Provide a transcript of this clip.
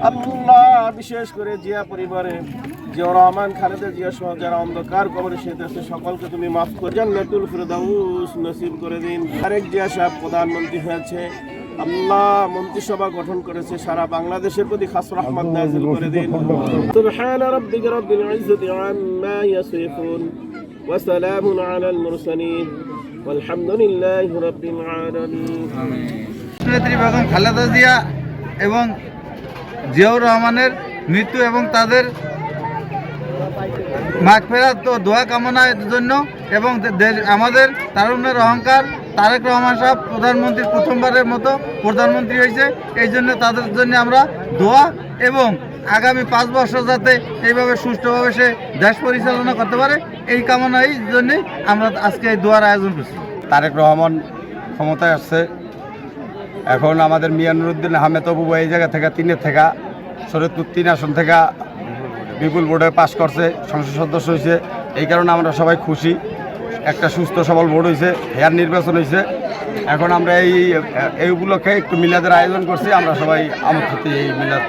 আল্লাহ বিশেষ করে জিয়া পরিবারে জিয়া রহমান খালেদা জিয়া সহ যারা অন্ধকার কবরে সেতেছে সকলকে তুমি মাফ করে জান্নাতুল ফিরদাউস নসিব করে দিন। আরেক জিয়া সাহেব প্রধানমন্ত্রী হয়েছে, আল্লাহ মন্ত্রিসভা গঠন করেছে, সারা বাংলাদেশের প্রতি খাস রহমত নাযিল করে দিন। সুবহান রাব্বিকা রাব্বিল ইজ্জাতি আম্মা ইয়াসিফুন ওয়া সালামুন আলাল মুরসালিন ওয়ালহামদুলিল্লাহি রাব্বিল আলামিন। নেত্রী বেগম খালেদা জিয়া এবং জিয়াউর রহমানের মৃত্যু এবং তাদের মাগফিরাত ও দোয়া কামনার জন্য এবং আমাদের তারুণ্যের অহংকার তারেক রহমান সাহেব প্রধানমন্ত্রীর প্রথমবারের মতো প্রধানমন্ত্রী হয়েছে, এই জন্য তাদের জন্য আমরা দোয়া এবং আগামী 5 বছর যাতে এইভাবে সুষ্ঠুভাবে সে দেশ পরিচালনা করতে পারে এই কামনার জন্যে আমরা আজকে এই দোয়ার আয়োজন করছি। তারেক রহমান ক্ষমতায় আসছে, এখন আমাদের মিয়ানুরউদ্দিন আহমেদ অপু এই জায়গা থেকে 3 থেকে শরীয়তপুর 3 আসন থেকে বিপুল ভোটে পাশ করছে, সংসদ সদস্য হয়েছে। এই কারণে আমরা সবাই খুশি, একটা সুস্থ সবল ভোট হয়েছে, হেয়ার নির্বাচন হয়েছে। এখন আমরা এই উপলক্ষে একটু মিলাদের আয়োজন করছি, আমরা সবাই আমন্ত্রিত এই মিলাদ